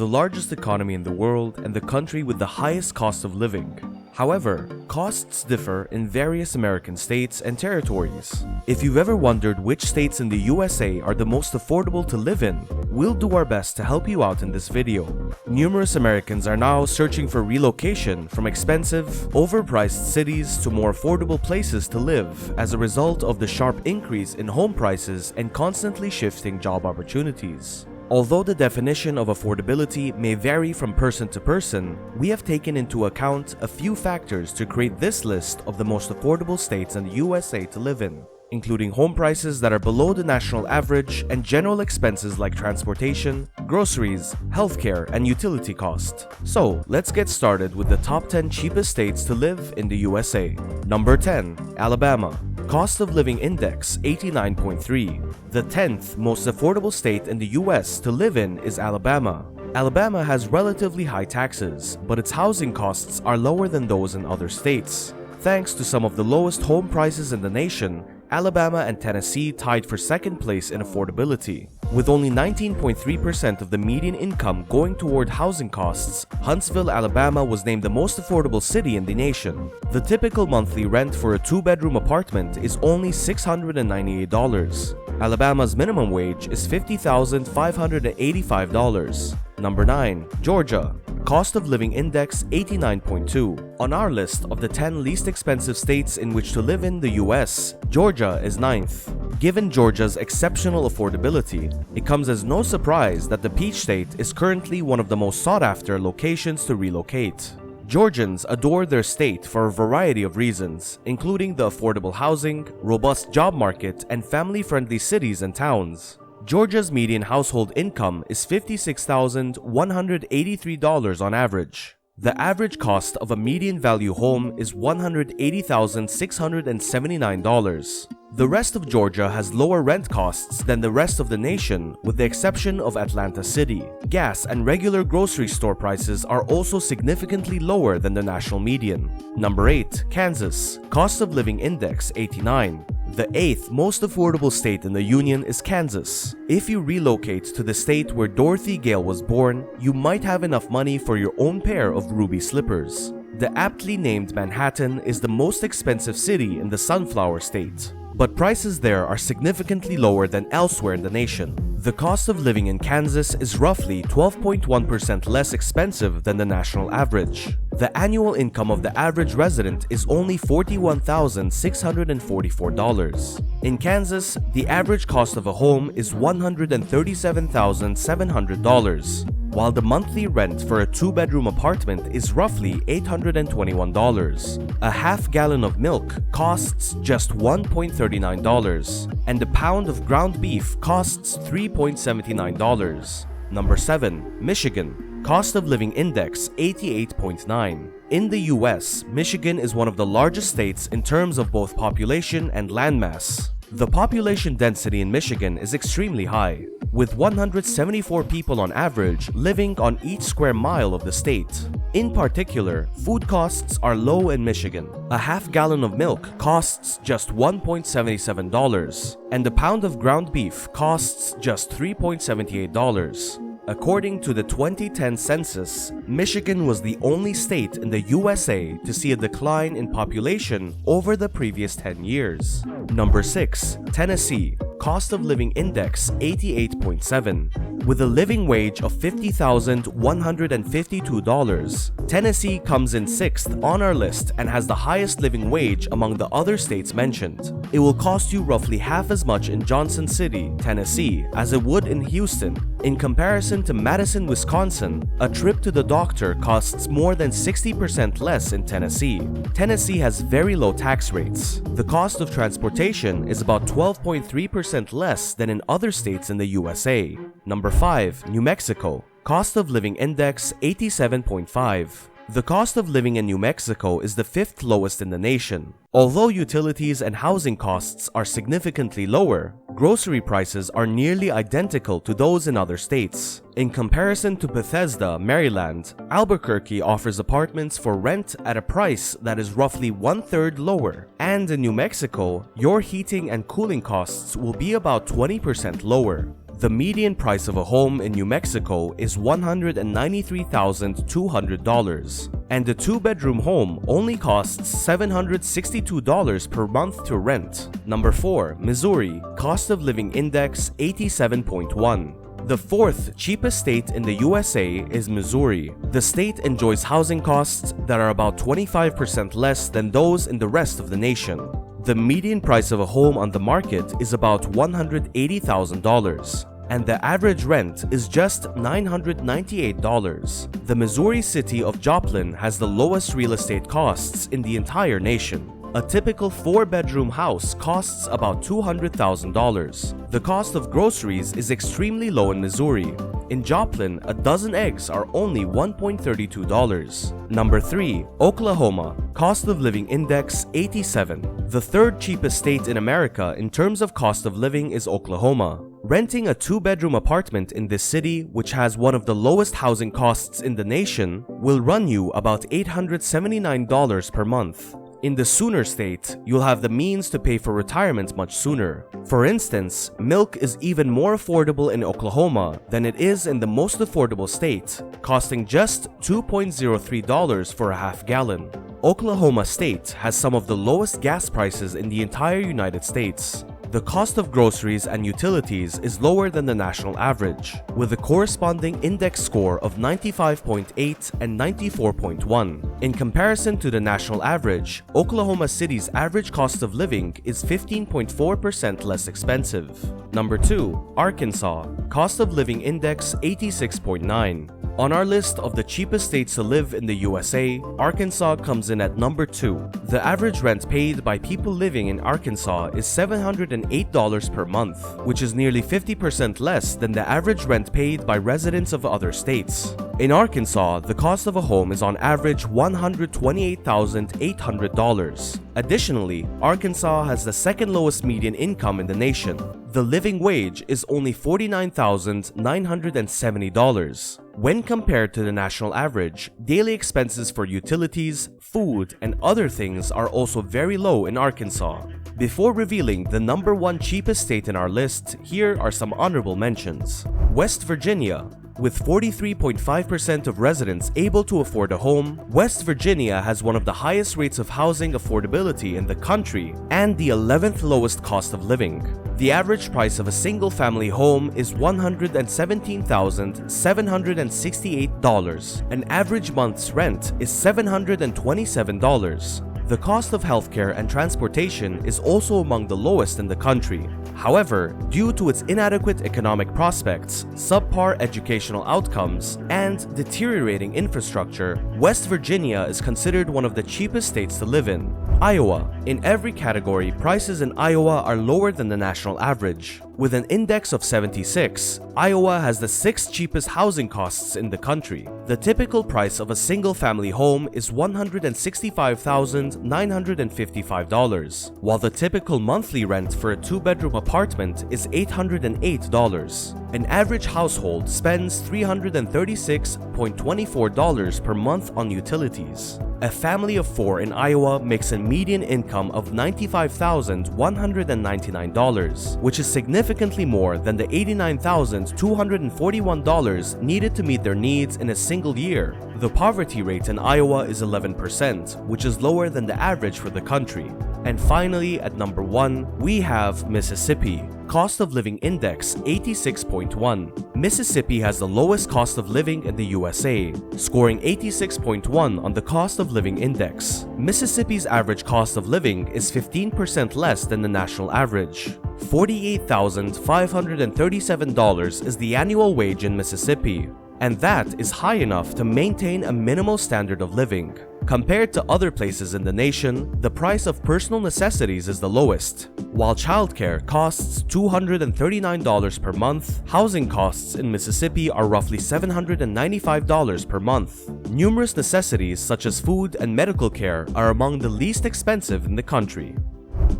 the largest economy in the world and the country with the highest cost of living. However, costs differ in various American states and territories. If you've ever wondered which states in the USA are the most affordable to live in, we'll do our best to help you out in this video. Numerous Americans are now searching for relocation from expensive, overpriced cities to more affordable places to live as a result of the sharp increase in home prices and constantly shifting job opportunities. Although the definition of affordability may vary from person to person, we have taken into account a few factors to create this list of the most affordable states in the USA to live in, including home prices that are below the national average and general expenses like transportation, groceries, healthcare, and utility cost. So, let's get started with the top 10 cheapest states to live in the USA. Number 10. Alabama. Cost of Living Index 89.3. The 10th most affordable state in the US to live in is Alabama. Alabama has relatively high taxes, but its housing costs are lower than those in other states. Thanks to some of the lowest home prices in the nation, Alabama and Tennessee tied for second place in affordability. With only 19.3% of the median income going toward housing costs, Huntsville, Alabama was named the most affordable city in the nation. The typical monthly rent for a two-bedroom apartment is only $698. Alabama's minimum wage is $50,585. Number 9. Georgia. Cost of Living Index 89.2. On our list of the 10 least expensive states in which to live in the US, Georgia is 9th. Given Georgia's exceptional affordability, it comes as no surprise that the Peach State is currently one of the most sought-after locations to relocate. Georgians adore their state for a variety of reasons, including the affordable housing, robust job market, and family-friendly cities and towns. Georgia's median household income is $56,183 on average. The average cost of a median value home is $180,679. The rest of Georgia has lower rent costs than the rest of the nation, with the exception of Atlanta City. Gas and regular grocery store prices are also significantly lower than the national median. Number 8. Kansas. Cost of Living Index 89. The 8th most affordable state in the union is Kansas. If you relocate to the state where Dorothy Gale was born, you might have enough money for your own pair of ruby slippers. The aptly named Manhattan is the most expensive city in the Sunflower State, but prices there are significantly lower than elsewhere in the nation. The cost of living in Kansas is roughly 12.1% less expensive than the national average. The annual income of the average resident is only $41,644. In Kansas, the average cost of a home is $137,700, while the monthly rent for a two-bedroom apartment is roughly $821. A half gallon of milk costs just $1.39, and a pound of ground beef costs $3.79. Number 7. Michigan. Cost of Living Index 88.9. In the US, Michigan is one of the largest states in terms of both population and landmass. The population density in Michigan is extremely high, with 174 people on average living on each square mile of the state. In particular, food costs are low in Michigan. A half gallon of milk costs just $1.77, and a pound of ground beef costs just $3.78. According to the 2010 census, Michigan was the only state in the USA to see a decline in population over the previous 10 years. Number 6. Tennessee. Cost of Living Index 88.7. With a living wage of $50,152, Tennessee comes in 6th on our list and has the highest living wage among the other states mentioned. It will cost you roughly half as much in Johnson City, Tennessee, as it would in Houston. In comparison to Madison, Wisconsin, a trip to the doctor costs more than 60% less in Tennessee. Tennessee has very low tax rates. The cost of transportation is about 12.3% less than in other states in the USA. Number 5. New Mexico. Cost of Living Index 87.5. The cost of living in New Mexico is the 5th lowest in the nation. Although utilities and housing costs are significantly lower, grocery prices are nearly identical to those in other states. In comparison to Bethesda, Maryland, Albuquerque offers apartments for rent at a price that is roughly 1/3 lower. And in New Mexico, your heating and cooling costs will be about 20% lower. The median price of a home in New Mexico is $193,200, and a 2-bedroom home only costs $762 per month to rent. Number 4. Missouri. Cost of living index 87.1. The 4th cheapest state in the USA is Missouri. The state enjoys housing costs that are about 25% less than those in the rest of the nation. The median price of a home on the market is about $180,000, and the average rent is just $998. The Missouri city of Joplin has the lowest real estate costs in the entire nation. A typical 4-bedroom house costs about $200,000. The cost of groceries is extremely low in Missouri. In Joplin, a dozen eggs are only $1.32. Number 3. Oklahoma. Cost of living index 87. The 3rd cheapest state in America in terms of cost of living is Oklahoma. Renting a 2-bedroom apartment in this city, which has one of the lowest housing costs in the nation, will run you about $879 per month. In the Sooner State, you'll have the means to pay for retirement much sooner. For instance, milk is even more affordable in Oklahoma than it is in the most affordable state, costing just $2.03 for a half gallon. Oklahoma State has some of the lowest gas prices in the entire United States. The cost of groceries and utilities is lower than the national average, with a corresponding index score of 95.8 and 94.1. In comparison to the national average, Oklahoma City's average cost of living is 15.4% less expensive. Number 2. Arkansas. Cost of living index 86.9. On our list of the cheapest states to live in the USA, Arkansas comes in at number 2. The average rent paid by people living in Arkansas is $708 per month, which is nearly 50% less than the average rent paid by residents of other states. In Arkansas, the cost of a home is on average $128,800. Additionally, Arkansas has the 2nd lowest median income in the nation. The living wage is only $49,970. When compared to the national average, daily expenses for utilities, food, and other things are also very low in Arkansas. Before revealing the number 1 cheapest state in our list, here are some honorable mentions. West Virginia. With 43.5% of residents able to afford a home, West Virginia has one of the highest rates of housing affordability in the country and the 11th lowest cost of living. The average price of a single-family home is $117,768. An average month's rent is $727. The cost of healthcare and transportation is also among the lowest in the country. However, due to its inadequate economic prospects, subpar educational outcomes, and deteriorating infrastructure, West Virginia is considered one of the cheapest states to live in. Iowa. In every category, prices in Iowa are lower than the national average. With an index of 76, Iowa has the 6th cheapest housing costs in the country. The typical price of a single-family home is $165,955, while the typical monthly rent for a 2-bedroom apartment is $808. An average household spends $336.24 per month on utilities. A family of 4 in Iowa makes a median income of $95,199, which is significantly more than the $89,241 needed to meet their needs in a single year. The poverty rate in Iowa is 11%, which is lower than the average for the country. And finally, at number 1, we have Mississippi. Cost of living index 86.1. Mississippi has the lowest cost of living in the USA, scoring 86.1 on the cost of living index. Mississippi's average cost of living is 15% less than the national average. $48,537 is the annual wage in Mississippi, and that is high enough to maintain a minimal standard of living. Compared to other places in the nation, the price of personal necessities is the lowest. While childcare costs $239 per month, housing costs in Mississippi are roughly $795 per month. Numerous necessities such as food and medical care are among the least expensive in the country.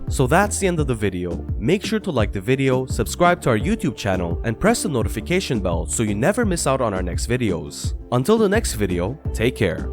So that's the end of the video. Make sure to like the video, subscribe to our YouTube channel, and press the notification bell so you never miss out on our next videos. Until the next video, take care.